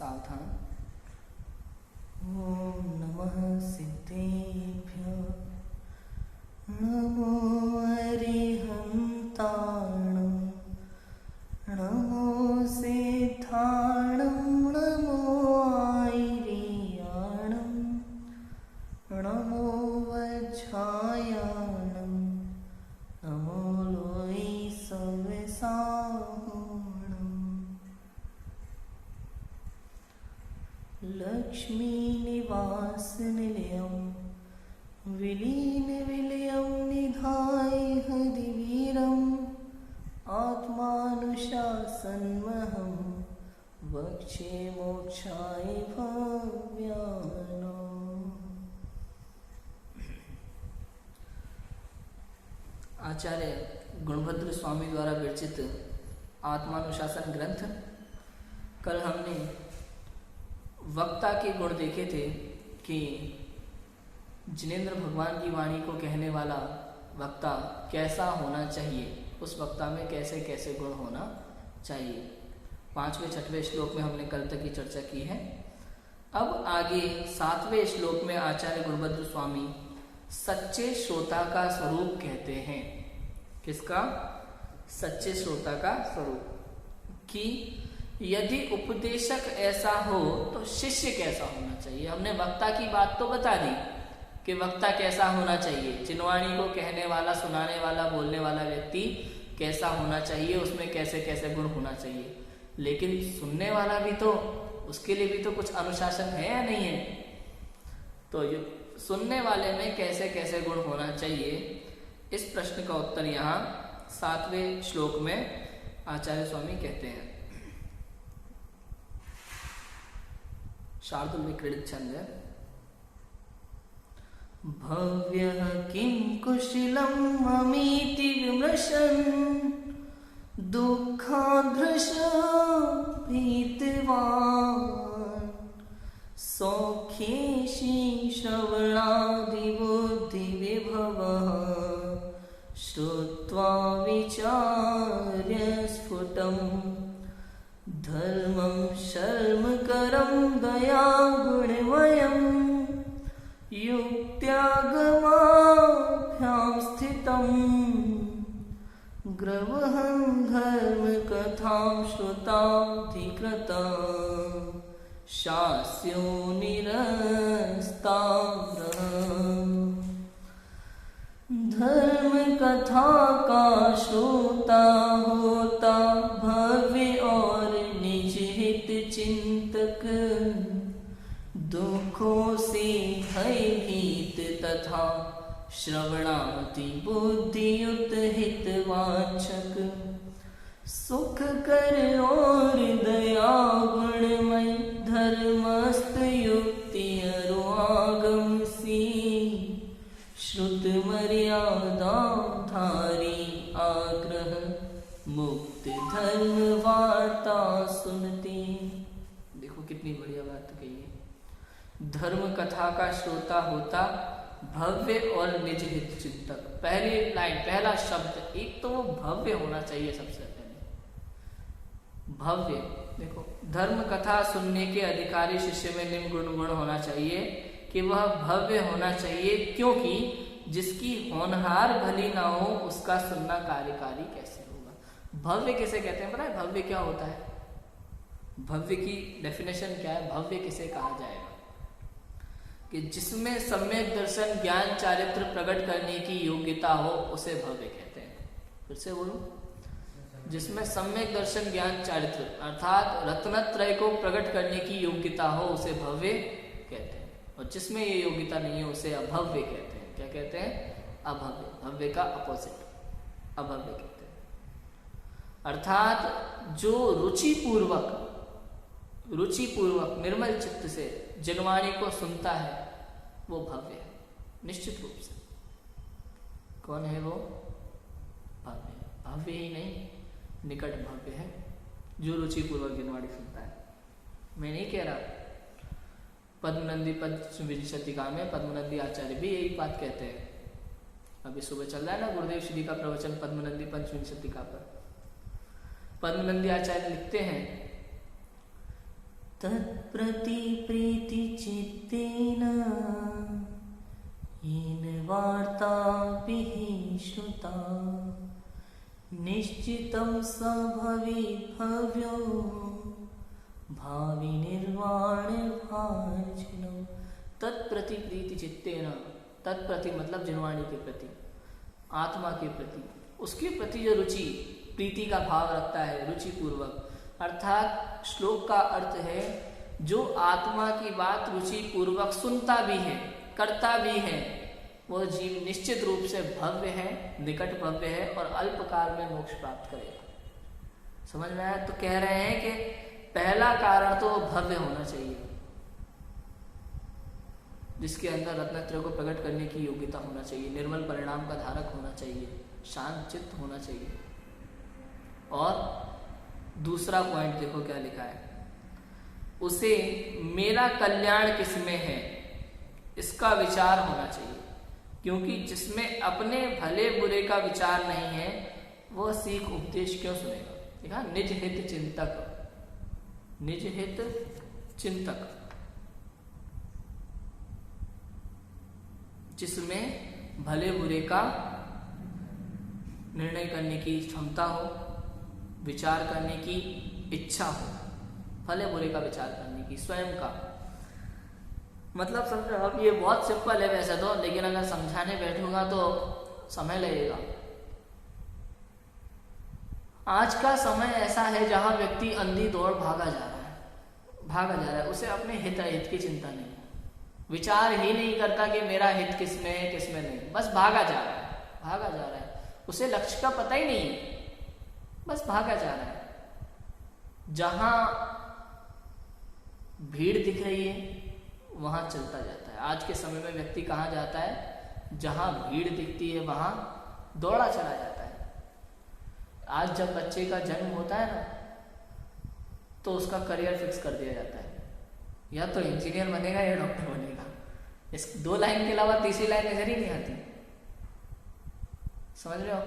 सावधान। ओम नमः सिद्धेभ्यो नमो अरिहन्ताणं नमो सिद्धाणं नमो आयर्याणं नमो वज्रायाणं नमो लोई सविसाहुणम्। लक्ष्मी निवास निलयं विलीन विलयं निधाय हरिवीरम् आत्मानुशासनमहं वक्षे मोक्षाय भव्यानाम्। आचार्य गुणभद्र स्वामी द्वारा विरचित आत्मानुशासन ग्रंथ। कल हमने वक्ता के गुण देखे थे कि जिनेंद्र भगवान की वाणी को कहने वाला वक्ता कैसा होना चाहिए, उस वक्ता में कैसे कैसे गुण होना चाहिए। 5वें 6वें श्लोक में हमने कल तक की चर्चा की है। अब आगे 7वें श्लोक में आचार्य गुणभद्र स्वामी सच्चे श्रोता का स्वरूप कहते हैं। किसका? सच्चे श्रोता का स्वरूप। कि यदि उपदेशक ऐसा हो तो शिष्य कैसा होना चाहिए। हमने वक्ता की बात तो बता दी कि वक्ता कैसा होना चाहिए, जिनवाणी को कहने वाला, सुनाने वाला, बोलने वाला व्यक्ति कैसा होना चाहिए, उसमें कैसे कैसे गुण होना चाहिए। लेकिन सुनने वाला भी तो, उसके लिए भी तो कुछ अनुशासन है या नहीं है। तो ये सुनने वाले में कैसे कैसे गुण होना चाहिए, इस प्रश्न का उत्तर यहाँ 7वें श्लोक में आचार्य स्वामी कहते हैं। शार्दुल में क्रीडित छंद है। भव्यः किं कुशलं ममीति विमृशन् दुःखाधृशभीतवान् सौख्येषि श्रवणादिबुद्धिविभवः श्रुत्वा विचार्य स्फुटम् धर्मं शर्मकरं दयागुणमयं युक्त्यागमाभ्यां स्थितं ग्रवहं धर्मकथां श्रुताधिकृतां शास्यो निरस्ताम्रम्। धर्म कथा का श्रोता होता भव्य और निज हित चिंतक, दुखों से भयभीत तथा श्रवणाति बुद्धियुक्त हितवाचक, सुख कर और दया गुणमय धर्मस्थ युक्ति अरुआगम सी श्रुत मर्यादा धारी आग्रह मुक्त धर्म वार्ता सुनते। देखो कितनी बढ़िया बात कही है। धर्म कथा का श्रोता होता भव्य और निज हित चिंतक। पहली लाइन, पहला शब्द, एक तो वो भव्य होना चाहिए सबसे पहले। भव्य, देखो धर्म कथा सुनने के अधिकारी शिष्य में निम्न गुण होना चाहिए कि वह भव्य होना चाहिए, क्योंकि जिसकी होनहार भली ना हो उसका सुनना कार्यकारी कैसे होगा। भव्य किसे कहते हैं पता है? भव्य क्या होता है? भव्य की डेफिनेशन क्या है? भव्य किसे कहा जाएगा? कि जिसमें सम्यक दर्शन ज्ञान चारित्र प्रकट करने की योग्यता हो उसे भव्य कहते हैं। फिर से बोलो, जिसमें सम्यक दर्शन ज्ञान चारित्र अर्थात रत्नत्रय को प्रकट करने की योग्यता हो उसे भव्य कहते हैं, और जिसमें ये योग्यता नहीं है उसे अभव्य कहते हैं। क्या कहते हैं? अभव्य। भव्य का अपोजिट अभव्य कहते हैं। अर्थात जो रुचिपूर्वक निर्मल चित्त से जनवाणी को सुनता है वो भव्य है, निश्चित रूप से। कौन है वो? भव्य। भव्य ही नहीं, निकट भव्य है जो रुचिपूर्वक जनवाणी सुनता है। मैं नहीं कह रहा, पद्मनंदी पंचविंशतिका में पद्मनंदी आचार्य भी यही बात कहते हैं। अभी सुबह चल रहा है ना गुरुदेव श्री का प्रवचन पद्मनंदी पंचविंशतिका पर। पद्मनंदी आचार्य लिखते हैं तत्प्रति प्रीतिचित्तेन येन वार्ताभिः श्रुता निश्चितं स भवेद्भव्यो भावि निर्वाणभाजनम्। तत्प्रति प्रीतिचित्तेन, तत्प्रति मतलब जिनवाणी के प्रति, आत्मा के प्रति, उसके प्रति जो रुचि प्रीति का भाव रखता है, रुचि पूर्वक, अर्थात श्लोक का अर्थ है जो आत्मा की बात रुचि पूर्वक सुनता भी है, करता भी है, वह जीव निश्चित रूप से भव्य है, निकट भव्य है और अल्पकाल में मोक्ष प्राप्त करेगा। समझ में आया? तो कह रहे हैं कि पहला कारण तो भव्य होना चाहिए, जिसके अंदर रत्नत्रय को प्रकट करने की योग्यता होना चाहिए, निर्मल परिणाम का धारक होना चाहिए, शांत चित्त होना चाहिए। और दूसरा पॉइंट देखो क्या लिखा है, उसे मेरा कल्याण किसमें है इसका विचार होना चाहिए, क्योंकि जिसमें अपने भले बुरे का विचार नहीं है वह सीख उपदेश क्यों सुनेगा। देखा, निज हित चिंतक, निज हित चिंतक, जिसमें भले बुरे का निर्णय करने की क्षमता हो, विचार करने की इच्छा हो, भले बुरे का विचार करने की, स्वयं का मतलब समझो। अब ये बहुत सिंपल है वैसे तो, लेकिन अगर समझाने बैठूंगा तो समय लगेगा। आज का समय ऐसा है जहां व्यक्ति अंधी दौड़ भागा जा रहा है, उसे अपने हित अहित की चिंता नहीं, विचार ही नहीं करता कि मेरा हित किसमें है किसमें नहीं, बस भागा जा रहा है, उसे लक्ष्य का पता ही नहीं है, बस भागा जा रहा है। जहां भीड़ दिख रही है वहां चलता जाता है। आज के समय में व्यक्ति कहाँ जाता है, जहां भीड़ दिखती है वहां दौड़ा चला जाता है। आज जब बच्चे का जन्म होता है ना, तो उसका करियर फिक्स कर दिया जाता है, या तो इंजीनियर बनेगा या डॉक्टर बनेगा। इस 2 लाइन के अलावा तीसरी लाइन नजर ही नहीं आती, समझ रहे हो?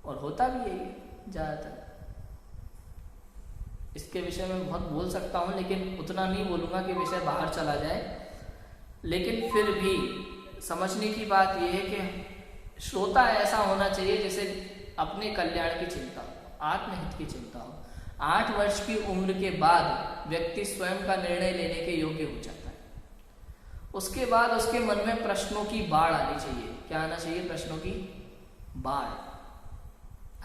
और होता भी यही ज्यादातर। इसके विषय में बहुत बोल सकता हूं, लेकिन उतना नहीं बोलूंगा कि विषय बाहर चला जाए। लेकिन फिर भी समझने की बात यह है कि श्रोता ऐसा होना चाहिए जिसे अपने कल्याण की चिंता हो, आत्महित की चिंता हो। 8 वर्ष की उम्र के बाद व्यक्ति स्वयं का निर्णय लेने के योग्य हो जाता है। उसके बाद उसके मन में प्रश्नों की बाढ़ आनी चाहिए। क्या आना चाहिए? प्रश्नों की बाढ़।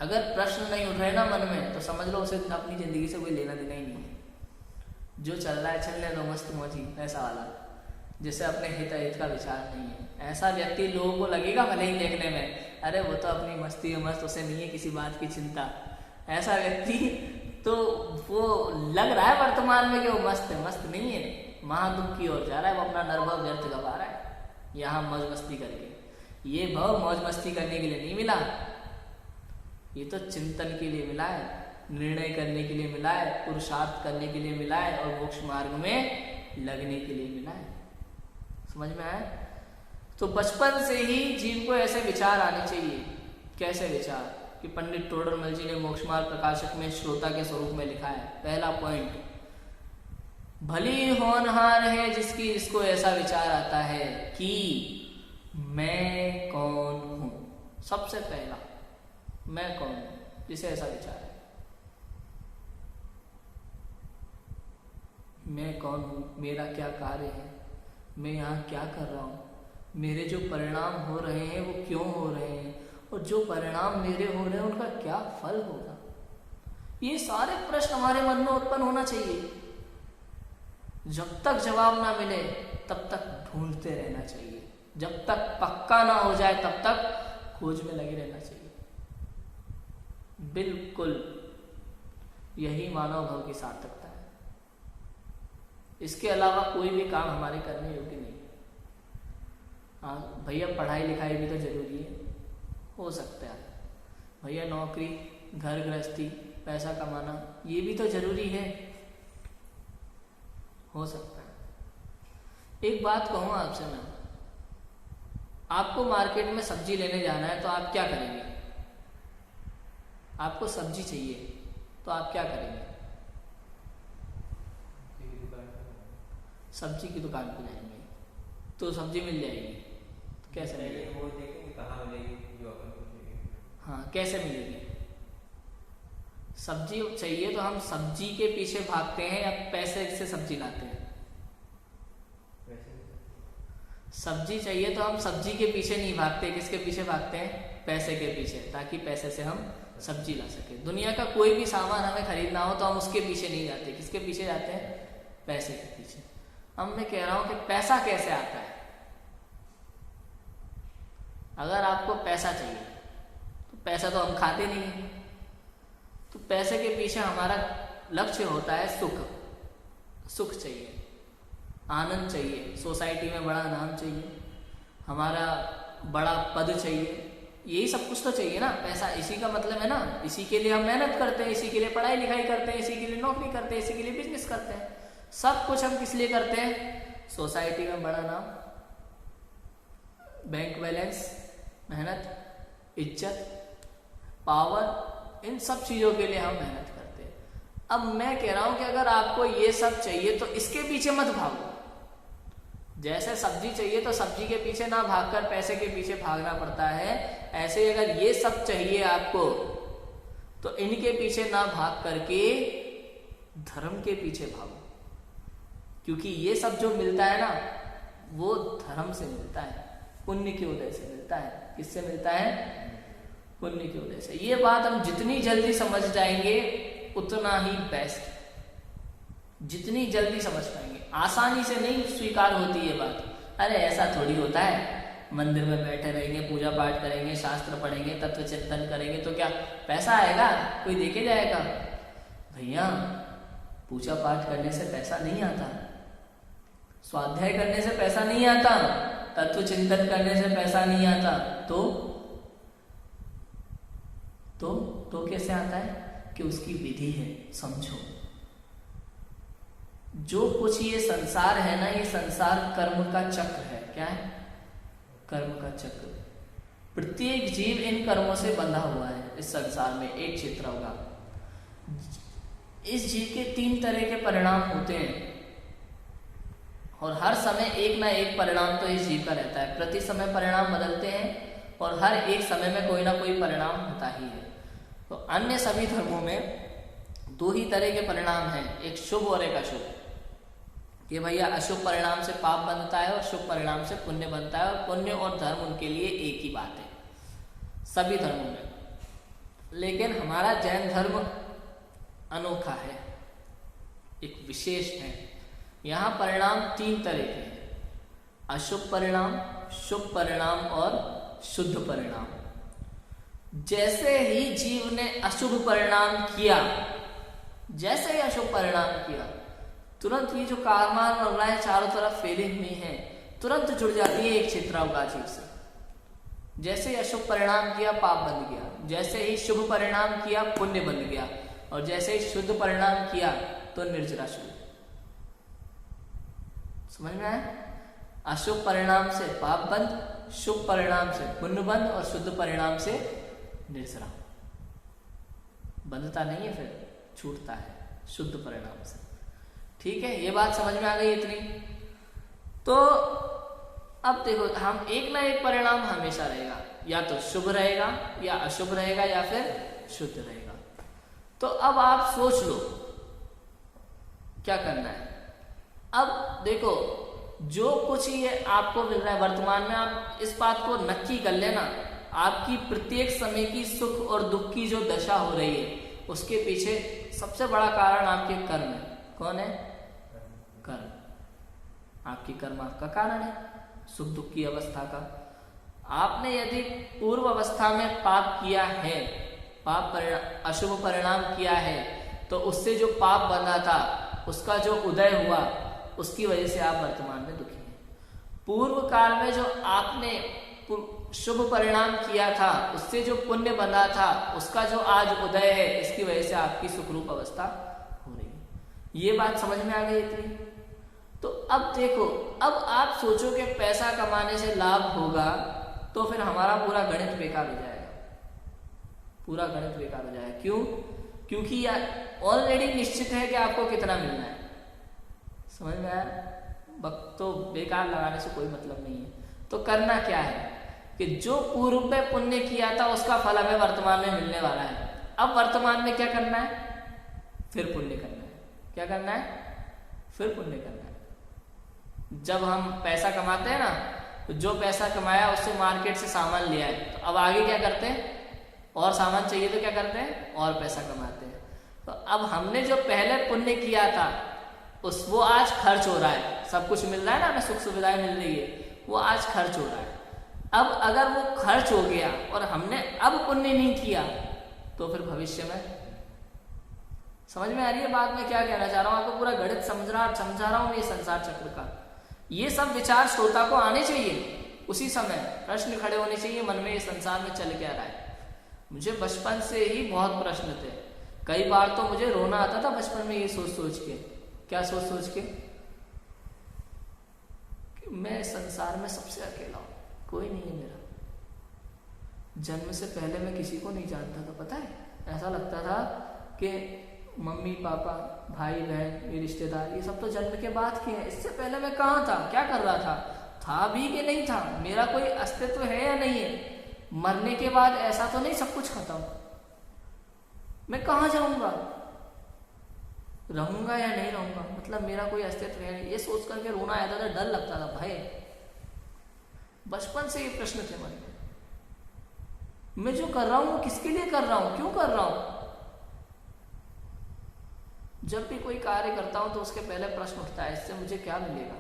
अगर प्रश्न नहीं उठ रहे ना मन में, तो समझ लो उसे अपनी जिंदगी से कोई लेना देना ही नहीं है। जो चल रहा है चलने दो, मस्त मौजी, ऐसा वाला, जिसे अपने हित अहित का विचार नहीं है। ऐसा व्यक्ति लोगों को लगेगा भले ही देखने में, अरे वो तो अपनी मस्ती है मस्त, उसे नहीं है किसी बात की चिंता। ऐसा व्यक्ति तो वो लग रहा है वर्तमान में कि वो मस्त है, मस्त नहीं है, महादुख की ओर जा रहा है, वो अपना निर्भव व्यर्थ गवा रहा है यहाँ मौज मस्ती करके। ये भाव मौज मस्ती करने के लिए नहीं मिला, ये तो चिंतन के लिए मिला है, निर्णय करने के लिए मिला है, पुरुषार्थ करने के लिए मिला है और मोक्ष मार्ग में लगने के लिए मिला है। समझ में आया? तो बचपन से ही जीव को ऐसे विचार आने चाहिए। कैसे विचार? कि पंडित टोडरमल जी ने मोक्ष मार्ग प्रकाशक में श्रोता के स्वरूप में लिखा है। पहला पॉइंट, भली होनहार है जिसकी जिसको ऐसा विचार आता है कि मैं कौन हूं। सबसे पहला, मैं कौन हूं, जिसे ऐसा विचार है, मैं कौन हूं, मेरा क्या कार्य है, मैं यहाँ क्या कर रहा हूं, मेरे जो परिणाम हो रहे हैं वो क्यों हो रहे हैं, और जो परिणाम मेरे हो रहे हैं उनका क्या फल होगा। ये सारे प्रश्न हमारे मन में उत्पन्न होना चाहिए। जब तक जवाब ना मिले तब तक ढूंढते रहना चाहिए, जब तक पक्का ना हो जाए तब तक खोज में लगे रहना चाहिए। बिल्कुल यही मानव भव की सार्थकता है। इसके अलावा कोई भी काम हमारे करने योग्य नहीं। हाँ भैया, पढ़ाई लिखाई भी तो जरूरी है, हो सकता है भैया, नौकरी, घर गृहस्थी, पैसा कमाना, ये भी तो जरूरी है, हो सकता है। एक बात कहूँ आपसे मैं, आपको मार्केट में सब्जी लेने जाना है तो आप क्या करेंगे? आपको सब्जी चाहिए तो आप क्या करेंगे? सब्जी की दुकान पे जाएंगे तो सब्जी मिल जाएगी, कैसे मिलेगी? वो देखेंगे कहाँ मिलेगी जो अपन को चाहिए। हाँ, कैसे मिलेगी? सब्जी चाहिए तो हम सब्जी के पीछे भागते हैं या पैसे से सब्जी लाते हैं? सब्जी चाहिए तो हम सब्जी के पीछे नहीं भागते, किसके पीछे भागते हैं? पैसे के पीछे, ताकि पैसे से हम सब्जी ला सके। दुनिया का कोई भी सामान हमें खरीदना हो तो हम उसके पीछे नहीं जाते, किसके पीछे जाते हैं? पैसे के पीछे। अब मैं कह रहा हूं कि पैसा कैसे आता है। अगर आपको पैसा चाहिए तो पैसा तो हम खाते नहीं है, तो पैसे के पीछे हमारा लक्ष्य होता है सुख। सुख चाहिए, आनंद चाहिए, सोसाइटी में बड़ा नाम चाहिए, हमारा बड़ा पद चाहिए, यही सब कुछ तो चाहिए ना। पैसा इसी का मतलब है ना, इसी के लिए हम मेहनत करते हैं, इसी के लिए पढ़ाई लिखाई करते हैं, इसी के लिए नौकरी करते हैं, इसी के लिए बिजनेस करते हैं। सब कुछ हम किस लिए करते हैं? सोसाइटी में बड़ा नाम, बैंक बैलेंस, मेहनत, इज्जत, पावर, इन सब चीजों के लिए हम मेहनत करते हैं। अब मैं कह रहा हूं कि अगर आपको ये सब चाहिए तो इसके पीछे मत भागो। जैसे सब्जी चाहिए तो सब्जी के पीछे ना भागकर पैसे के पीछे भागना पड़ता है, ऐसे ही अगर ये सब चाहिए आपको तो इनके पीछे ना भाग करके धर्म के पीछे भागो, क्योंकि ये सब जो मिलता है ना वो धर्म से मिलता है, पुण्य के उदय से मिलता है। किससे मिलता है? पुण्य के उदय से। ये बात हम जितनी जल्दी समझ जाएंगे उतना ही बेस्ट, जितनी जल्दी समझ पाएंगे। आसानी से नहीं स्वीकार होती ये बात। अरे ऐसा थोड़ी होता है, मंदिर में बैठे रहेंगे, पूजा पाठ करेंगे, शास्त्र पढ़ेंगे, तत्व चिंतन करेंगे तो क्या पैसा आएगा? कोई देके जाएगा? भैया, पूजा पाठ करने से पैसा नहीं आता, स्वाध्याय करने से पैसा नहीं आता, तत्व चिंतन करने से पैसा नहीं आता, तो कैसे आता है? कि उसकी विधि है, समझो। जो कुछ ये संसार है ना, ये संसार कर्म का चक्र है। क्या है? कर्म का चक्र। प्रत्येक जीव इन कर्मों से बंधा हुआ है इस संसार में, एक क्षेत्र होगा। इस जीव के 3 तरह के परिणाम होते हैं और हर समय एक ना एक परिणाम तो इस जीव का रहता है। प्रति समय परिणाम बदलते हैं और हर एक समय में कोई ना कोई परिणाम होता ही है। तो अन्य सभी धर्मों में 2 ही तरह के परिणाम हैं, एक शुभ और एक अशुभ। ये भैया अशुभ परिणाम से पाप बनता है और शुभ परिणाम से पुण्य बनता है, और पुण्य और धर्म उनके लिए एक ही बात है सभी धर्मों में। लेकिन हमारा जैन धर्म अनोखा है, एक विशेष है। यहाँ परिणाम 3 तरह के हैं, अशुभ परिणाम, शुभ परिणाम और शुद्ध परिणाम। जैसे ही जीव ने अशुभ परिणाम किया, जैसे ही अशुभ परिणाम किया, तुरंत ये जो कारमान और रंगलाएं चारों तरफ फैली हुई हैं, तुरंत जुड़ जाती है एक क्षेत्रावकाशी से। जैसे ही अशुभ परिणाम किया, पाप बन गया। जैसे ही शुभ परिणाम किया, पुण्य बन गया। और जैसे ही शुद्ध परिणाम किया तो निर्जरा शुद्ध। समझ में आया? अशुभ परिणाम से पाप बंद, शुभ परिणाम से पुण्य बंद और शुद्ध परिणाम से निर्जरा। बंधता नहीं है, फिर छूटता है शुद्ध परिणाम से। ठीक है, ये बात समझ में आ गई इतनी। तो अब देखो, हम एक ना एक परिणाम हमेशा रहेगा, या तो शुभ रहेगा या अशुभ रहेगा या फिर शुद्ध रहेगा। तो अब आप सोच लो क्या करना है। अब देखो, जो कुछ ये आपको मिल रहा है वर्तमान में, आप इस बात को नक्की कर लेना, आपकी प्रत्येक समय की सुख और दुख की जो दशा हो रही है उसके पीछे सबसे बड़ा कारण आपके कर्म है। कौन है? कर्म। आपकी कर्म आपका कारण है सुख दुख की अवस्था का। आपने यदि पूर्व अवस्था में पाप किया है, अशुभ परिणाम किया है, तो उससे जो पाप बना था, उसका जो उदय हुआ, उसकी वजह से आप वर्तमान में दुखी हैं। पूर्व काल में जो आपने शुभ परिणाम किया था, उससे जो पुण्य बना था, उसका जो आज उदय है, इसकी वजह से आपकी सुखरूप अवस्था हो रही है। ये बात समझ में आ गई इतनी? तो अब देखो, अब आप सोचो कि पैसा कमाने से लाभ होगा, तो फिर हमारा पूरा गणित बेकार हो जाएगा। पूरा गणित बेकार हो जाएगा। क्यों? क्योंकि यार ऑलरेडी निश्चित है कि आपको कितना मिलना है। समझ में आया? वक्त तो बेकार लगाने से कोई मतलब नहीं है। तो करना क्या है कि जो पूर्व में पुण्य किया था उसका फल हमें वर्तमान में मिलने वाला है। अब वर्तमान में क्या करना है, फिर पुण्य करना है। क्या करना है, फिर पुण्य करना है। जब हम पैसा कमाते हैं ना, तो जो पैसा कमाया उससे मार्केट से सामान लिया है, तो अब आगे क्या करते हैं, और सामान चाहिए तो क्या करते हैं, और पैसा कमाते हैं। तो अब हमने जो पहले पुण्य किया था वो आज खर्च हो रहा है। सब कुछ मिल रहा है ना, हमें सुख सुविधाएं मिल रही है, वो आज खर्च हो रहा है। अब अगर वो खर्च हो गया और हमने अब पुण्य नहीं किया, तो फिर भविष्य में, समझ में आ रही है बात में क्या कहना चाह रहा हूं? आपको पूरा गणित समझा रहा हूं ये संसार चक्र का। ये सब विचार श्रोता को आने चाहिए, उसी समय प्रश्न खड़े होने चाहिए मन में, ये संसार में चल क्या रहा है। मुझे बचपन से ही बहुत प्रश्न थे, कई बार तो मुझे रोना आता था बचपन में, ये सोच सोच के। क्या सोच सोच के? कि मैं संसार में सबसे अकेला हूं, कोई नहीं है मेरा। जन्म से पहले मैं किसी को नहीं जानता था, पता है। ऐसा लगता था कि मम्मी पापा भाई बहन ये रिश्तेदार ये सब तो जन्म के बाद के हैं, इससे पहले मैं कहाँ था, क्या कर रहा था भी कि नहीं था, मेरा कोई अस्तित्व है या नहीं है। मरने के बाद ऐसा तो नहीं सब कुछ खत्म, मैं कहाँ जाऊंगा, रहूंगा या नहीं रहूंगा, मतलब मेरा कोई अस्तित्व है नहीं। ये सोच करके रोना आता था, डर लगता था, भय। बचपन से ये प्रश्न थे मन में, मैं जो कर रहा हूं वो किसके लिए कर रहा हूं, क्यों कर रहा हूं। जब भी कोई कार्य करता हूं तो उसके पहले प्रश्न उठता है, इससे मुझे क्या मिलेगा,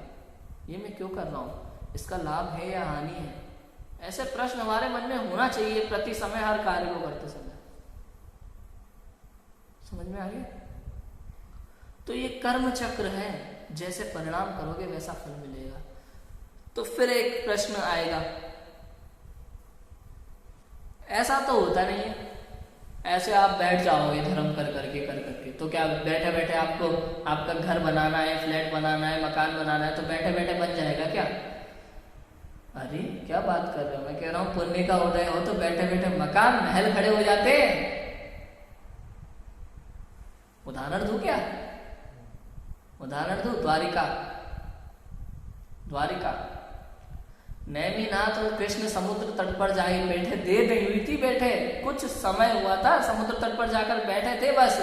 ये मैं क्यों कर रहा हूं, इसका लाभ है या हानि है। ऐसे प्रश्न हमारे मन में होना चाहिए प्रति समय, हर कार्य को करते समय। समझ में आ गया? तो ये कर्म चक्र है, जैसे परिणाम करोगे वैसा फल मिलेगा। तो फिर एक प्रश्न आएगा, ऐसा तो होता नहीं है, ऐसे आप बैठ जाओगे धर्म कर करके, तो क्या बैठे बैठे आपको आपका घर बनाना है, फ्लैट बनाना है, मकान बनाना है, तो बैठे बैठे बन जाएगा क्या? अरे क्या बात कर रहे हो, मैं कह रहा हूं पुण्य का उदय हो तो बैठे बैठे मकान महल खड़े हो जाते। उदाहरण दूं क्या? उदाहरण दूं, द्वारिका नैमिनाथ और कृष्ण समुद्र तट पर जाए बैठे, देर नहीं हुई थी बैठे, कुछ समय हुआ था, समुद्र तट पर जाकर बैठे थे बस,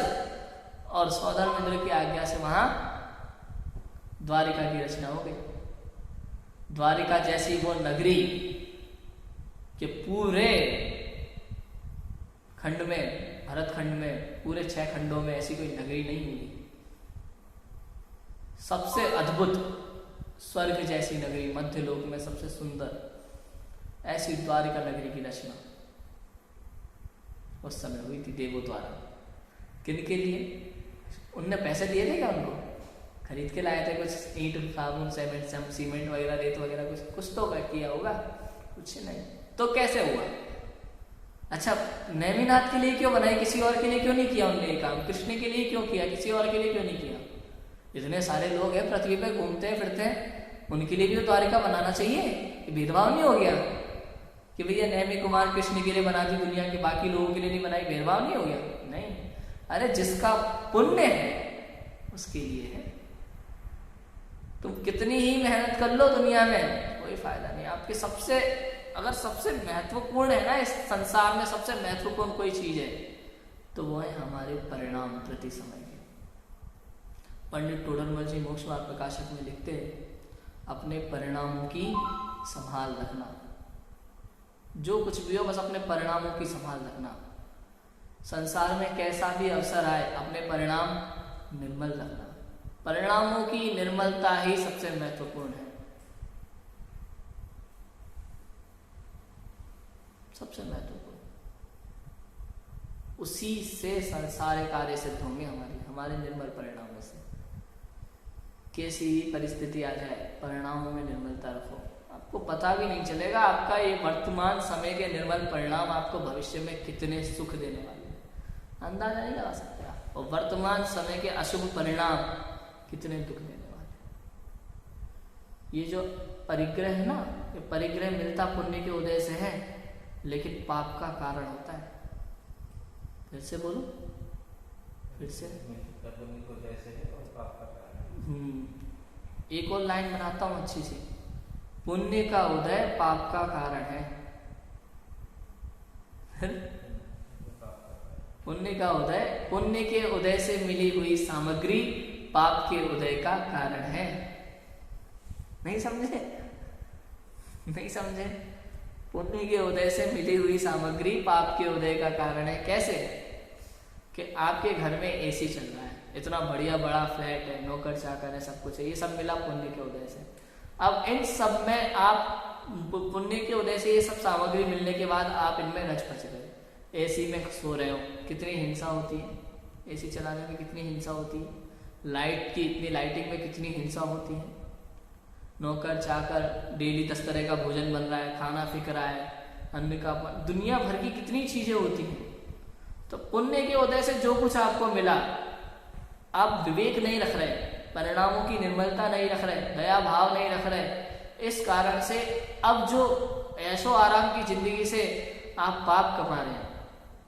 और सौदामित्र की आज्ञा से वहां द्वारिका की रचना हो गई। द्वारिका जैसी वो नगरी कि पूरे खंड में, भरत खंड में, पूरे 6 खंडों में ऐसी कोई नगरी नहीं हुई। सबसे अद्भुत स्वर्ग जैसी नगरी, मध्य लोक में सबसे सुंदर, ऐसी द्वारिका नगरी की रचना उस समय हुई थी देवों द्वारा। किनके लिए? उनने पैसे दिए थे क्या उनको? खरीद के लाए थे कुछ ईंट, साबुन, सीमेंट वगैरह, रेत वगैरह, कुछ तो किया होगा, कुछ नहीं। तो कैसे हुआ? अच्छा, नैमिनाथ के लिए क्यों बनाई, किसी और के लिए क्यों नहीं किया उनने ये काम? कृष्ण के लिए क्यों किया, किसी और के लिए क्यों नहीं किया? इतने सारे लोग हैं पृथ्वी पे घूमते हैं फिरते हैं, उनके लिए भी तो द्वारिका बनाना चाहिए। भेदभाव नहीं हो गया कि भैया नैमी कुमार कृष्ण के लिए बना दी, दुनिया के बाकी लोगों के लिए नहीं बनाई, भेदभाव नहीं हो गया? नहीं, अरे जिसका पुण्य है उसके लिए है। तुम कितनी ही मेहनत कर लो दुनिया में, कोई फायदा नहीं। आपके सबसे, अगर सबसे महत्वपूर्ण है ना इस संसार में, सबसे महत्वपूर्ण कोई चीज है तो वो है हमारे परिणाम प्रति समय के। पंडित टोडरमल जी मोक्ष मार्ग प्रकाशक में लिखते हैं, अपने परिणामों की संभाल रखना। जो कुछ भी हो बस अपने परिणामों की संभाल रखना। संसार में कैसा भी अवसर आए अपने परिणाम निर्मल रखना। परिणामों की निर्मलता ही सबसे महत्वपूर्ण है, सबसे महत्वपूर्ण। उसी से सारे कार्य सिद्ध होंगे हमारे निर्मल परिणामों से। कैसी परिस्थिति आ जाए, परिणामों में निर्मलता रखो, आपको पता भी नहीं चलेगा आपका ये वर्तमान समय के निर्मल परिणाम आपको भविष्य में कितने सुख देने वाले हैं, अंदाजा नहीं लगा सकते आप। और वर्तमान समय के अशुभ परिणाम कितने दुख देने वाले। ये जो परिग्रह है ना, ये परिग्रह मिलता पुण्य के उदय से है, लेकिन पाप का कारण होता है। फिर से बोलो, फिर से। एक और लाइन बनाता हूं अच्छी सी। पुण्य का उदय पाप का कारण है। पुण्य का उदय, पुण्य के उदय से मिली हुई सामग्री पाप के उदय का कारण है। नहीं समझे? नहीं समझे? पुण्य के उदय से मिली हुई सामग्री पाप के उदय का कारण है। कैसे? कि आपके घर में एसी चल रहा है, इतना बढ़िया बड़ा फ्लैट है, नौकर चाकर है, सब कुछ है, ये सब मिला पुण्य के उदय से। अब इन सब में आप पुण्य के उदय से ये सब सामग्री मिलने के बाद आप इनमें रच पच गए, एसी में सो रहे हो, कितनी हिंसा होती है, एसी चलाने में कितनी हिंसा होती है, लाइट की इतनी लाइटिंग में कितनी हिंसा होती है, नौकर चाकर डेली 10 तरह का भोजन बन रहा है, खाना फिक रहा है, अन्न का, दुनिया भर की कितनी चीजें होती हैं। तो पुण्य के उदय से जो कुछ आपको मिला, आप विवेक नहीं रख रहे, परिणामों की निर्मलता नहीं रख रहे, दया भाव नहीं रख रहे, इस कारण से अब जो ऐशो आराम की जिंदगी से आप पाप कमा रहे हैं,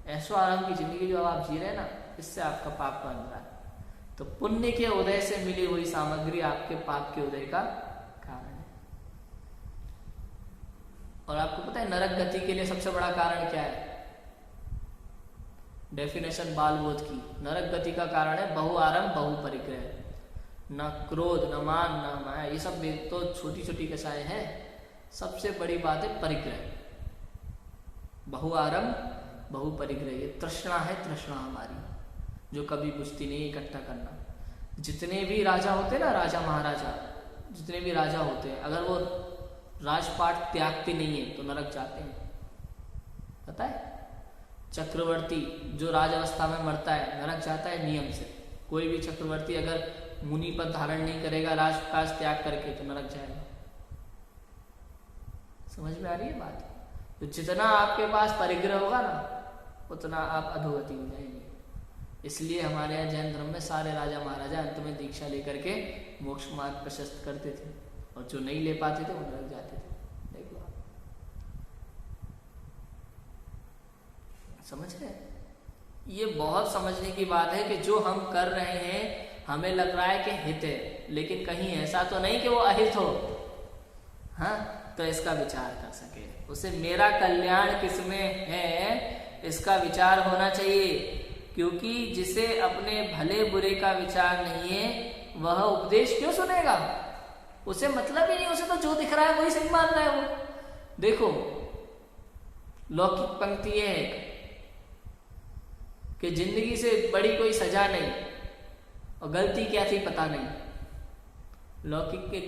ऐशो आराम की जिंदगी जो आप जी रहे हैं ना, इससे आपका पाप बन रहा है। तो पुण्य के उदय से मिली हुई सामग्री आपके पाप के उदय का कारण है। और आपको पता है नरक गति के लिए सबसे बड़ा कारण क्या है? डेफिनेशन बाल बोध की, नरक गति का कारण है बहुआरंभ बहुपरिग्रह। न क्रोध, न मान, न माया, ये सब तो छोटी छोटी कषाएं हैं। सबसे बड़ी बात है परिग्रह, बहुआरंभ बहुपरिग्रह। ये तृष्णा है, तृष्णा हमारी जो कभी बुझती नहीं, इकट्ठा करना। जितने भी राजा होते हैं ना, राजा महाराजा, जितने भी राजा होते हैं, अगर वो राजपाट त्यागते नहीं है तो नरक जाते हैं, पता है? चक्रवर्ती जो राज अवस्था में मरता है नरक जाता है नियम से। कोई भी चक्रवर्ती अगर मुनि पद धारण नहीं करेगा राजकाज त्याग करके तो नरक जाएगा। समझ में आ रही है बात? तो जितना आपके पास परिग्रह होगा ना, उतना आप अधोगति हो जाएंगे। इसलिए हमारे यहाँ जैन धर्म में सारे राजा महाराजा अंत में दीक्षा लेकर के मोक्ष मार्ग प्रशस्त करते थे, और जो नहीं ले पाते थे वो नरक जाते थे। देखो आप समझ रहे? ये बहुत समझने की बात है कि जो हम कर रहे हैं हमें लग रहा है कि हित है, लेकिन कहीं ऐसा तो नहीं कि वो अहित हो। हाँ, तो इसका विचार कर सके, उसे मेरा कल्याण किसमें है इसका विचार होना चाहिए। क्योंकि जिसे अपने भले बुरे का विचार नहीं है वह उपदेश क्यों सुनेगा? उसे मतलब ही नहीं, उसे तो जो दिख रहा है वही सही मान रहा है वो। देखो लौकिक पंक्ति है कि जिंदगी से बड़ी कोई सजा नहीं, और गलती क्या थी पता नहीं। लौकिक की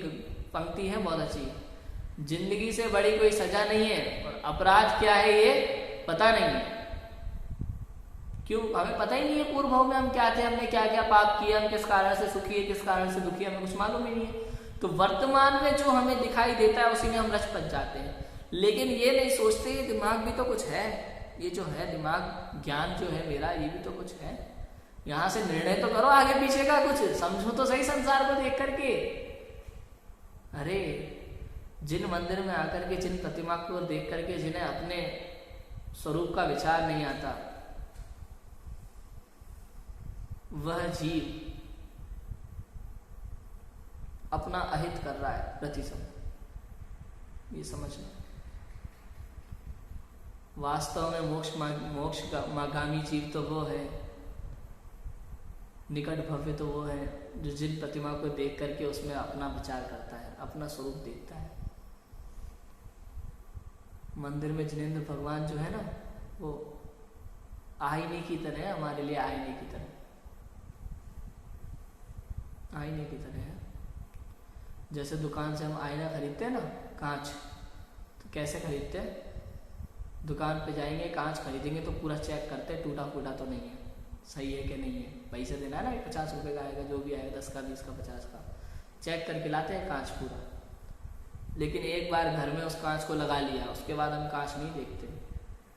पंक्ति है बहुत अच्छी, जिंदगी से बड़ी कोई सजा नहीं है और अपराध क्या है ये पता नहीं है। क्यों? हमें पता ही नहीं है पूर्व भाव में हम क्या थे, हमने क्या क्या पाप किए, हम किस कारण से सुखी है, किस कारण से दुखी है, हमें कुछ मालूम ही नहीं है। तो वर्तमान में जो हमें दिखाई देता है उसी में हम रच पच जाते हैं, लेकिन ये नहीं सोचते ये दिमाग भी तो कुछ है, ये जो है दिमाग ज्ञान जो है मेरा ये भी तो कुछ है। यहां से निर्णय तो करो आगे पीछे का, कुछ समझो तो सही संसार को देख करके। अरे जिन मंदिर में आकर के, जिन प्रतिमा को देख करके जिन्हें अपने स्वरूप का विचार नहीं आता, वह जीव अपना अहित कर रहा है प्रति समय। ये समझना वास्तव में मोक्ष का मागामी जीव तो वो है, निकट भव्य तो वो है जो जिन प्रतिमा को देख करके उसमें अपना विचार करता है, अपना स्वरूप देखता है। मंदिर में जिनेंद्र भगवान जो है ना, वो आईने की तरह है, हमारे लिए आईने की तरह, आईने की तरह है। जैसे दुकान से हम आईना खरीदते हैं ना, कांच, तो कैसे खरीदते हैं? दुकान पे जाएंगे, कांच खरीदेंगे तो पूरा चेक करते हैं टूटा फूटा तो नहीं है, सही है कि नहीं है, पैसे देना है ना, 50 रुपए का आएगा, जो भी आएगा 10 का 20 का 50 का, चेक करके लाते हैं कांच पूरा। लेकिन एक बार घर में उस कांच को लगा लिया, उसके बाद हम कांच नहीं देखते,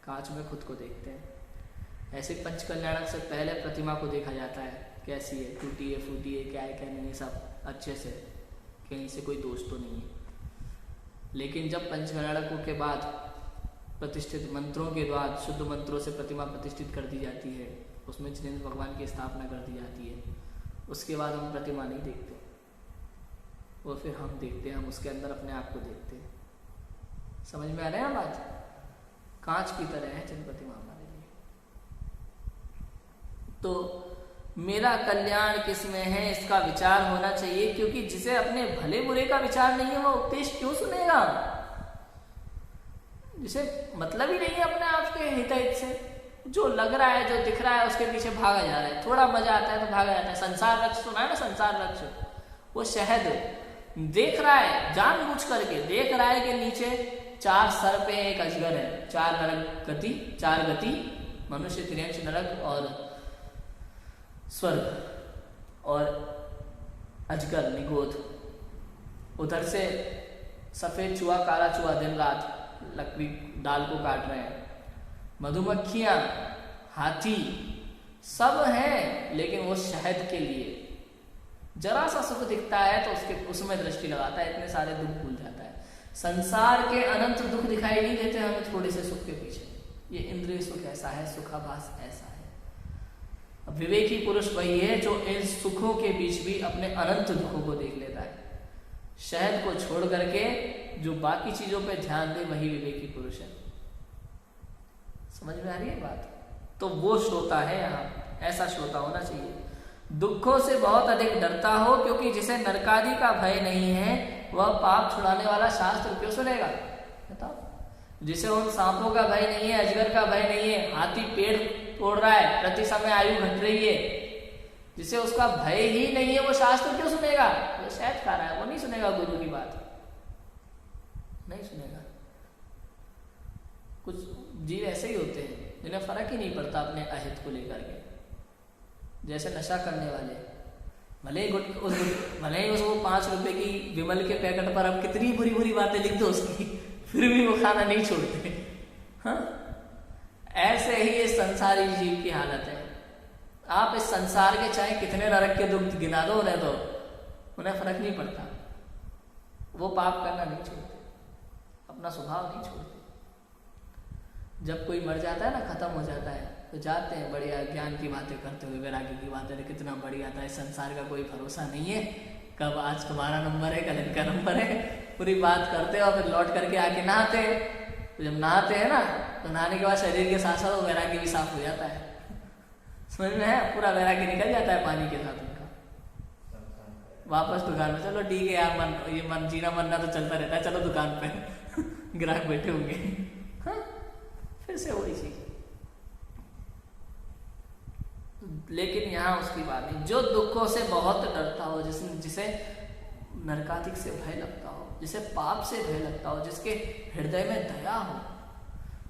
कांच में खुद को देखते हैं। ऐसे पंचकल्याणक से पहले प्रतिमा को देखा जाता है, कैसी है, टूटी है, फूटी है, क्या है क्या नहीं है, सब अच्छे से, कहीं से कोई दोष तो नहीं है। लेकिन जब पंचकल्याणकों के बाद प्रतिष्ठित मंत्रों के बाद शुद्ध मंत्रों से प्रतिमा प्रतिष्ठित कर दी जाती है, उसमें जिनेंद्र भगवान की स्थापना कर दी जाती है, उसके बाद हम प्रतिमा नहीं देखते। वो फिर हम देखते हैं, हम उसके अंदर अपने आप को देखते हैं। समझ में आ रहा है बात? कांच की तरह है जनपति मां हमारे लिए। तो मेरा कल्याण किस में है, इसका विचार होना चाहिए, क्योंकि जिसे अपने भले बुरे का विचार नहीं है वो उपदेश क्यों सुनेगा? जिसे मतलब ही नहीं है अपने आप के हित से, जो लग रहा है, जो दिख रहा है, उसके पीछे भागा जा रहा है। थोड़ा मजा आता है तो भागा जाता है। संसार रक्ष सुना है ना? संसार रक्ष, वो शहद देख रहा है, जानबूझ करके देख रहा है कि नीचे 4 सर पे एक अजगर है, 4 नरक गति, 4 गति, मनुष्य, तिर्यंश, नरक और स्वर्ग, और अजगर निगोद। उधर से सफेद चूहा, काला चूहा दिन रात लकड़ी डाल को काट रहे हैं। मधुमक्खियां, हाथी सब हैं, लेकिन वो शहद के लिए जरा सा सुख दिखता है तो उसमें दृष्टि लगाता है, इतने सारे दुख भूल जाता है। संसार के अनंत दुख दिखाई नहीं देते हमें थोड़े से सुख के पीछे। ये इंद्रिय सुख ऐसा है, सुखाभास ऐसा है। अब विवेकी पुरुष वही है जो इन सुखों के बीच भी अपने अनंत दुखों को देख लेता है। शहद को छोड़ करके जो बाकी चीजों पे ध्यान दे, वही विवेकी पुरुष है। समझ में आ रही है बात? तो वो श्रोता है यहाँ, ऐसा श्रोता होना चाहिए। दुखों से बहुत अधिक डरता हो, क्योंकि जिसे नरकादि का भय नहीं है वह पाप छुड़ाने वाला शास्त्र क्यों सुनेगा? बताओ। जिसे उन सांपों का भय नहीं है, अजगर का भय नहीं है, हाथी पेड़ तोड़ रहा है, प्रति समय आयु घट रही है, जिसे उसका भय ही नहीं है, वो शास्त्र क्यों सुनेगा? वो शहद खा रहा है, वो नहीं सुनेगा गुरु की बात, नहीं सुनेगा। कुछ जीव ऐसे ही होते हैं जिन्हें फर्क ही नहीं पड़ता अपने अहित को लेकर के। जैसे नशा करने वाले, भले ही उसको 5 रुपए की विमल के पैकेट पर अब कितनी बुरी बुरी बातें लिख दो उसकी, फिर भी वो खाना नहीं छोड़ते। हाँ, ऐसे ही इस संसारी जीव की हालत है। आप इस संसार के चाहे कितने नरक के दुख गिना दो उन्हें, तो उन्हें फर्क नहीं पड़ता। वो पाप करना नहीं छोड़ते, अपना स्वभाव नहीं छोड़ते। जब कोई मर जाता है ना, खत्म हो जाता है, तो जाते हैं बढ़िया ज्ञान की बातें करते हुए, वैराग्य की बातें, कितना बढ़िया था, इस संसार का कोई भरोसा नहीं है, कब आज तुम्हारा नंबर है, कल इनका नंबर है, पूरी बात करते हैं। और फिर लौट करके आके नहाते हैं। तो जब नहाते हैं ना, तो नहाने के बाद शरीर के साथ साथ वो वैराग्य भी साफ हो जाता है। समझ में है? पूरा वैराग्य निकल जाता है पानी के साथ उनका। वापस दुकान में, चलो ठीक है यार, मन जीना मरना तो चलता रहता है, चलो दुकान पे ग्राहक बैठे होंगे। हाँ, फिर से वही चीज। लेकिन यहाँ उसकी बात नहीं। जो दुखों से बहुत डरता हो, जिसे नरकादिक से भय लगता हो, जिसे पाप से भय लगता हो, जिसके हृदय में दया हो,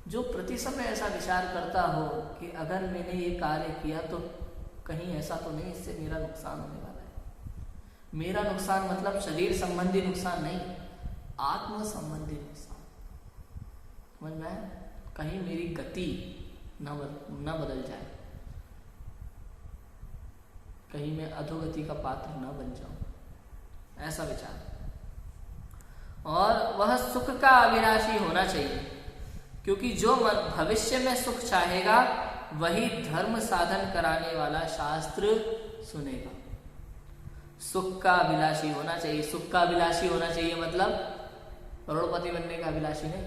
जो प्रति समय ऐसा विचार करता हो कि अगर मैंने ये कार्य किया तो कहीं ऐसा तो नहीं, इससे मेरा नुकसान होने वाला है। मेरा नुकसान मतलब शरीर संबंधी नुकसान नहीं, आत्म संबंधी नुकसान। समझ में आया? कहीं मेरी गति न बदल जाए, कहीं मैं अधोगति का पात्र न बन जाऊं, ऐसा विचार। और वह सुख का अभिलाषी होना चाहिए, क्योंकि जो भविष्य में सुख चाहेगा वही धर्म साधन कराने वाला शास्त्र सुनेगा। सुख का अभिलाषी होना चाहिए। सुख का अभिलाषी होना चाहिए मतलब करोड़पति बनने का अभिलाषी नहीं,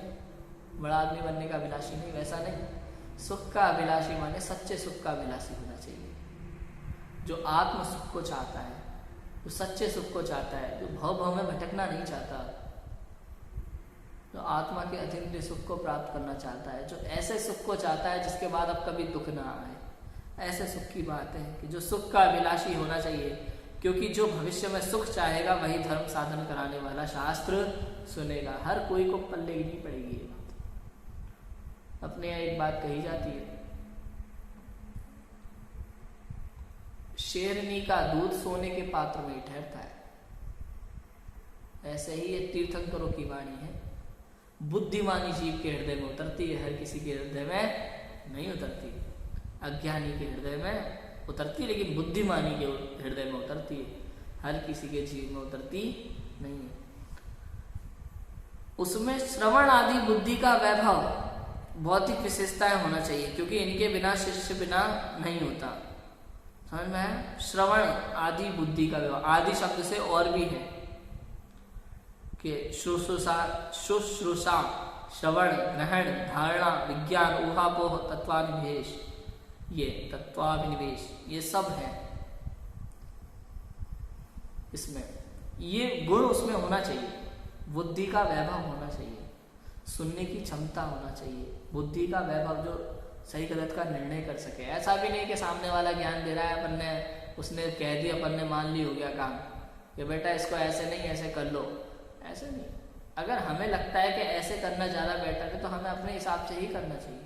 बड़ा आदमी बनने का अभिलाषी नहीं, वैसा नहीं। सुख का अभिलाषी माने सच्चे सुख का अभिलाषी होना चाहिए, जो आत्म सुख को चाहता है, जो सच्चे सुख को चाहता है, जो भव में भटकना नहीं चाहता, जो आत्मा के अतीन्द्रिय सुख को प्राप्त करना चाहता है, जो ऐसे सुख को चाहता है जिसके बाद अब कभी दुख ना आए। ऐसे सुख की बात है कि जो सुख का अभिलाषी होना चाहिए, क्योंकि जो भविष्य में सुख चाहेगा वही धर्म साधन कराने वाला शास्त्र सुनेगा। हर कोई को पल्ले नहीं पड़ेगी ये बात। अपने यहाँ एक बात कही जाती है, शेरनी का दूध सोने के पात्र में ही ठहरता है। ऐसे ही ये तीर्थंकरों की वाणी है। बुद्धिमानी जीव के हृदय में उतरती है, हर किसी के हृदय में नहीं उतरती। अज्ञानी के हृदय में उतरती है, लेकिन बुद्धिमानी के हृदय में उतरती है, हर किसी के जीव में उतरती नहीं है। उसमें श्रवण आदि बुद्धि का वैभव, भौतिक विशेषताएं होना चाहिए, क्योंकि इनके बिना शिष्य बिना नहीं होता। समझ में है? श्रवण आदि बुद्धि का वैभव, आदि शब्द से और भी है, कि शुश्रूषा, श्रवण, ग्रहण, धारणा, विज्ञान, ऊहापोह, तत्वाभिनिवेश, ये तत्वाभिनिवेश ये सब है इसमें। ये गुण उसमें होना चाहिए। बुद्धि का वैभव होना चाहिए, सुनने की क्षमता होना चाहिए, बुद्धि का वैभव जो सही गलत का निर्णय कर सके। ऐसा भी नहीं कि सामने वाला ज्ञान दे रहा है, अपन ने उसने कह दिया, अपन ने मान ली, हो गया काम, कि बेटा इसको ऐसे नहीं ऐसे कर लो, ऐसे नहीं। अगर हमें लगता है कि ऐसे करना ज़्यादा बेटर है तो हमें अपने हिसाब से ही करना चाहिए।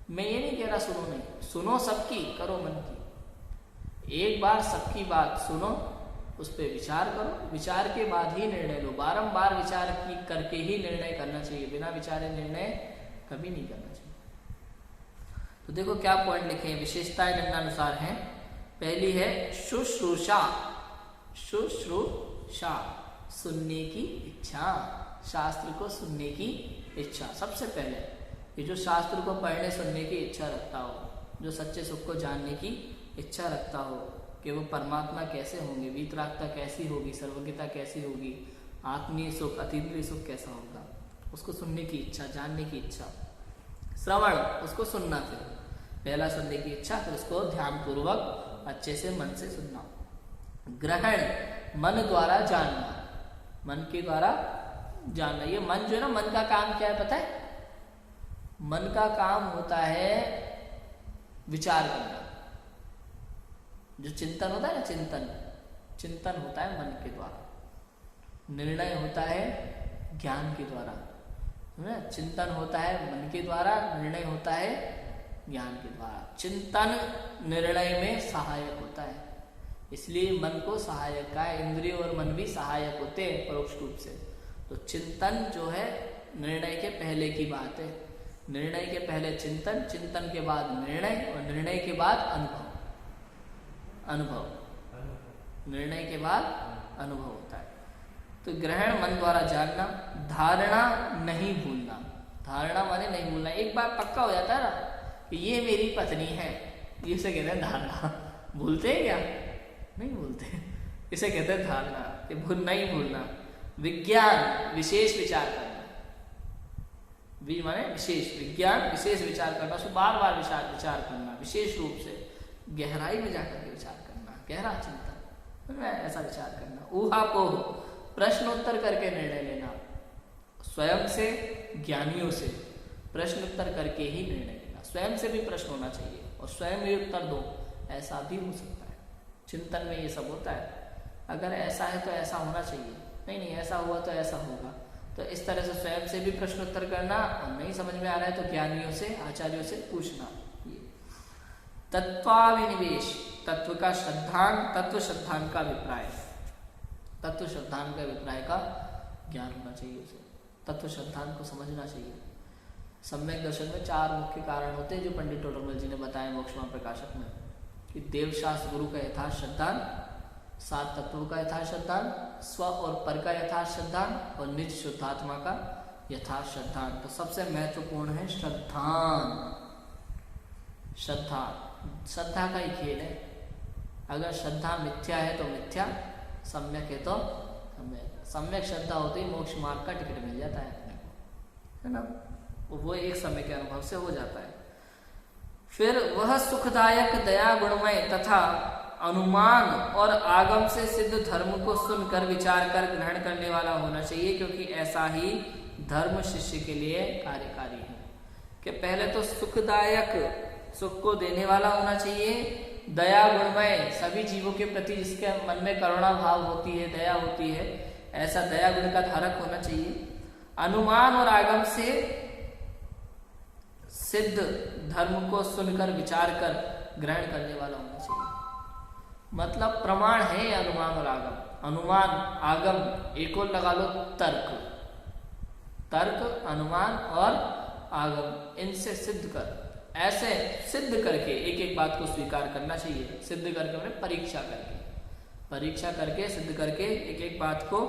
मैं ये नहीं कह रहा सुनो नहीं, सुनो सबकी, करो मन की। एक बार सबकी बात सुनो, उस पर विचार करो, विचार के बाद ही निर्णय लो। बारंबार विचार करके ही निर्णय करना चाहिए, बिना विचारे निर्णय कभी नहीं करना चाहिए। तो देखो क्या पॉइंट लिखे हैं, विशेषताएं निम्नानुसार हैं। पहली है शुश्रूषा, शुश्रूषा सुनने की इच्छा, शास्त्र को सुनने की इच्छा। सबसे पहले ये जो शास्त्र को पढ़ने सुनने की इच्छा रखता हो, जो सच्चे सुख को जानने की इच्छा रखता हो कि वो परमात्मा कैसे होंगे, वीतरागता कैसी होगी, सर्वज्ञता कैसी होगी, आत्मीय सुख, अतीन्द्रिय सुख कैसा होगा, उसको सुनने की इच्छा, जानने की इच्छा। श्रवण, उसको सुनना, फिर पहला सुनने की इच्छा, फिर उसको ध्यान पूर्वक अच्छे से मन से सुनना। ग्रहण, मन द्वारा जानना, मन के द्वारा जानना। ये मन जो है ना, मन का काम क्या है पता है? मन का काम होता है विचार करना। जो चिंतन होता है ना, चिंतन होता है मन के द्वारा, निर्णय होता है ज्ञान के द्वारा। चिंतन होता है मन के द्वारा, निर्णय होता है ज्ञान के द्वारा। चिंतन निर्णय में सहायक होता है, इसलिए मन को सहायक का है। इंद्रिय और मन भी सहायक होते हैं परोक्ष रूप से। तो चिंतन जो है निर्णय के पहले की बात है। निर्णय के पहले चिंतन, चिंतन के बाद निर्णय, और निर्णय के बाद अनुभव, निर्णय के बाद अनुभव होता है। तो ग्रहण, मन द्वारा जानना। धारणा, नहीं भूलना। धारणा माने नहीं भूलना। एक बार पक्का हो जाता है ना कि ये मेरी पत्नी है, इसे कहते हैं धारणा। भूलते हैं क्या? नहीं भूलते, इसे कहते हैं धारणा, कि नहीं भूलना। विज्ञान, विशेष विचार करना। माने विशेष, विज्ञान विशेष विचार करना, उसको बार बार विचार करना, विशेष रूप से गहराई में जाकर के विचार करना, गहरा चिंतन, ऐसा विचार करना। ऊहापोह, प्रश्नोत्तर करके निर्णय लेना, स्वयं से, ज्ञानियों से प्रश्नोत्तर करके ही निर्णय लेना। स्वयं से भी प्रश्न होना चाहिए और स्वयं ही उत्तर दो, ऐसा भी हो सकता है। चिंतन में ये सब होता है। अगर ऐसा है तो ऐसा होना चाहिए, नहीं ऐसा हुआ तो ऐसा होगा। तो इस तरह से स्वयं से भी प्रश्नोत्तर करना, और नहीं समझ में आ रहा है तो ज्ञानियों से, आचार्यों से पूछना। तत्वाभिनिवेश, तत्व का श्रद्धान, तत्व श्रद्धान का अभिप्राय, तत्व श्रद्धान के अभिप्राय का ज्ञान होना चाहिए उसे, तत्व श्रद्धान को समझना चाहिए। सम्यक दर्शन में 4 मुख्य कारण होते हैं जो पंडित टोडरमल जी ने बताया मोक्षमान प्रकाशक में, कि देवशास्त्र गुरु का यथार्थ श्रद्धान, 7 तत्वों का यथार्थ श्रद्धान, स्व और पर का यथार्थ श्रद्धान, और निज शुद्धात्मा का यथार्थ श्रद्धान। तो सबसे महत्वपूर्ण है श्रद्धान। श्रद्धा का ही खेल है। अगर श्रद्धा मिथ्या है तो मिथ्या, सम्यक है तो सम्यक। सम्यक श्रद्धा होती है, मोक्ष मार्ग का टिकट मिल जाता है अपने को, है ना। वो एक समय के अनुभव से हो जाता है। फिर वह सुखदायक, दया गुणमय तथा अनुमान और आगम से सिद्ध धर्म को सुनकर विचार कर ग्रहण करने वाला होना चाहिए, क्योंकि ऐसा ही धर्म शिष्य के लिए कार्यकारी है। कि पहले तो सुखदायक, सुख को देने वाला होना चाहिए, दया गुणमय, सभी जीवों के प्रति जिसके मन में करुणा भाव होती है, दया होती है, ऐसा दया गुण का धारक होना चाहिए। अनुमान और आगम से सिद्ध धर्म को सुनकर विचार कर ग्रहण करने वाला होना चाहिए। मतलब प्रमाण है अनुमान और आगम। अनुमान, आगम एक और लगा लो, तर्क, अनुमान और आगम, इनसे सिद्ध कर, ऐसे सिद्ध करके एक एक बात को स्वीकार करना चाहिए। सिद्ध करके मैंने परीक्षा करके सिद्ध करके एक एक बात को,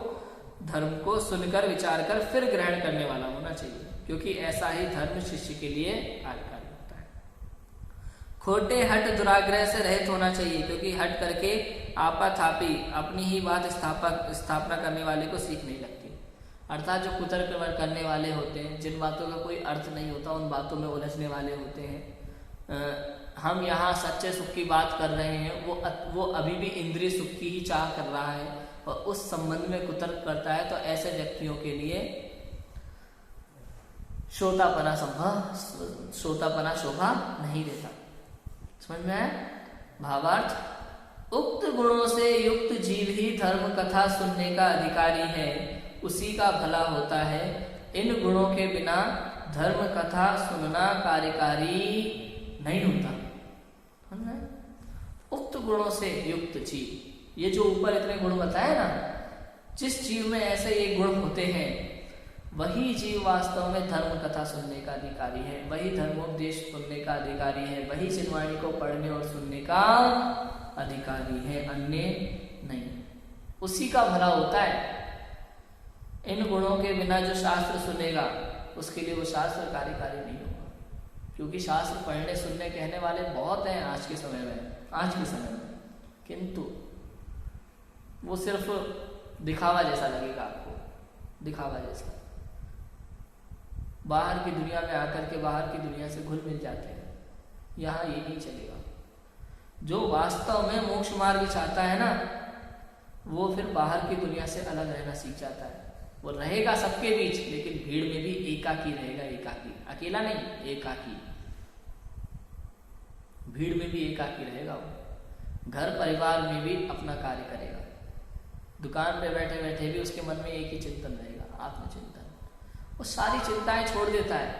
धर्म को सुनकर विचार कर फिर ग्रहण करने वाला होना चाहिए, क्योंकि ऐसा ही धर्म शिष्य के लिए कार्यकारी होता है। खोटे हट दुराग्रह से रहित होना चाहिए, क्योंकि हट करके आपाथापी अपनी ही बात स्थापना करने वाले को सीख नहीं लगती। अर्थात जो कुतर्क करने वाले होते हैं, जिन बातों का कोई अर्थ नहीं होता, उन बातों में उलझने वाले होते हैं। हम यहाँ सच्चे सुख की बात कर रहे हैं, वो अभी भी इंद्रिय सुख की ही चाह कर रहा है और उस संबंध में कुतर्क करता है, तो ऐसे व्यक्तियों के लिए श्रोतापना शोभा नहीं देता। समझ में आया? भावार्थ, उक्त गुणों से युक्त जीव ही धर्म कथा सुनने का अधिकारी है, उसी का भला होता है। इन गुणों के बिना धर्म कथा सुनना कार्यकारी नहीं होता। उक्त गुणों से युक्त जीव, ये जो ऊपर इतने गुण बताए ना, जिस जीव में ऐसे ये गुण होते हैं, वही जीव वास्तव में धर्म कथा सुनने का अधिकारी है, वही धर्मोपदेश सुनने का अधिकारी है, वही चिन्हवाणी को पढ़ने और सुनने का अधिकारी है, अन्य नहीं। उसी का भला होता है। इन गुणों के बिना जो शास्त्र सुनेगा, उसके लिए वो शास्त्र कार्यकारी नहीं होगा, क्योंकि शास्त्र पढ़ने सुनने कहने वाले बहुत हैं आज के समय में, किंतु वो सिर्फ दिखावा जैसा लगेगा आपको, दिखावा जैसा। बाहर की दुनिया में आकर के बाहर की दुनिया से घुल मिल जाते हैं, यहाँ ये नहीं चलेगा। जो वास्तव में मोक्ष मार्ग चाहता है ना, वो फिर बाहर की दुनिया से अलग रहना सीख जाता है। वो रहेगा सबके बीच, लेकिन भीड़ में भी एकाकी रहेगा, एकाकी, अकेला नहीं, एकाकी। भीड़ में भी एकाकी रहेगा वो, घर परिवार में भी अपना कार्य करेगा, दुकान पे बैठे बैठे भी उसके मन में एक ही चिंतन रहेगा, आत्मचिंतन। वो सारी चिंताएं छोड़ देता है,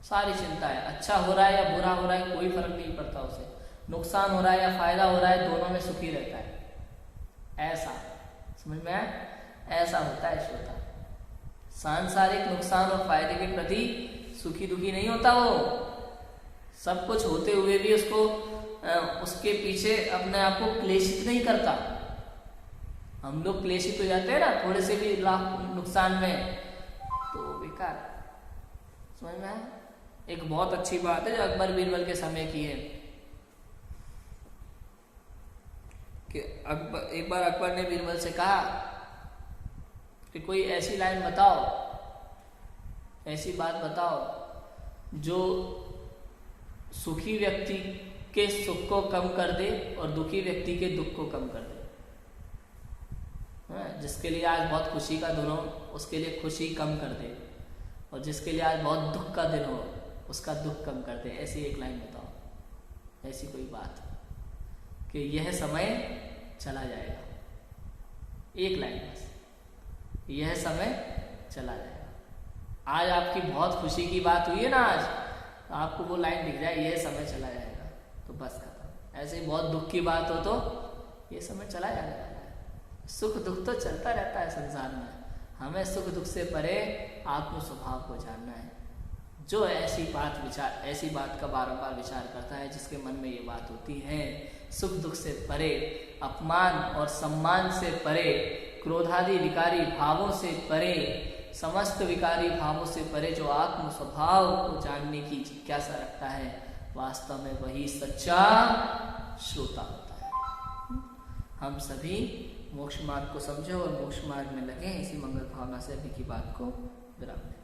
सारी चिंताएं, अच्छा हो रहा है या बुरा हो रहा है कोई फर्क नहीं पड़ता उसे, नुकसान हो रहा है या फायदा हो रहा है, दोनों में सुखी रहता है। ऐसा समझ में आया? ऐसा होता है श्रोता। सांसारिक नुकसान और फायदे के प्रति सुखी दुखी नहीं होता वो, सब कुछ होते हुए भी उसके पीछे अपने आप को क्लेशित नहीं करता। हम लोग क्लेशित हो जाते हैं ना थोड़े से भी नुकसान में, तो बेकार। समझ में आया? एक बहुत अच्छी बात है जो अकबर बीरबल के समय की है कि एक बार अकबर ने बीरबल से कहा कि कोई ऐसी लाइन बताओ, ऐसी बात बताओ जो सुखी व्यक्ति के सुख को कम कर दे और दुखी व्यक्ति के दुख को कम कर दे। जिसके लिए आज बहुत खुशी का दिन हो, उसके लिए खुशी कम कर दे, और जिसके लिए आज बहुत दुख का दिन हो, उसका दुख कम कर दे। ऐसी एक लाइन बताओ, ऐसी कोई बात कि यह समय चला जाएगा। एक लाइन बस, यह समय चला जाएगा। आज आपकी बहुत खुशी की बात हुई है ना, आज तो आपको वो लाइन दिख जाए, यह समय चला जाएगा, तो बस खत्म। ऐसे ही बहुत दुख की बात हो तो ये समय चला जाएगा। सुख दुख तो चलता रहता है संसार में, हमें सुख दुख से परे आत्म स्वभाव को जानना है। जो ऐसी बात का बारंबार विचार करता है, जिसके मन में ये बात होती है, सुख दुख से परे, अपमान और सम्मान से परे, क्रोधादि विकारी भावों से परे, समस्त विकारी भावों से परे जो आत्म स्वभाव को जानने की जिज्ञासा रखता है, वास्तव में वही सच्चा श्रोता होता है। हम सभी मोक्ष मार्ग को समझो और मोक्ष मार्ग में लगे, इसी मंगल भावना से अभी की बात को विराम दें।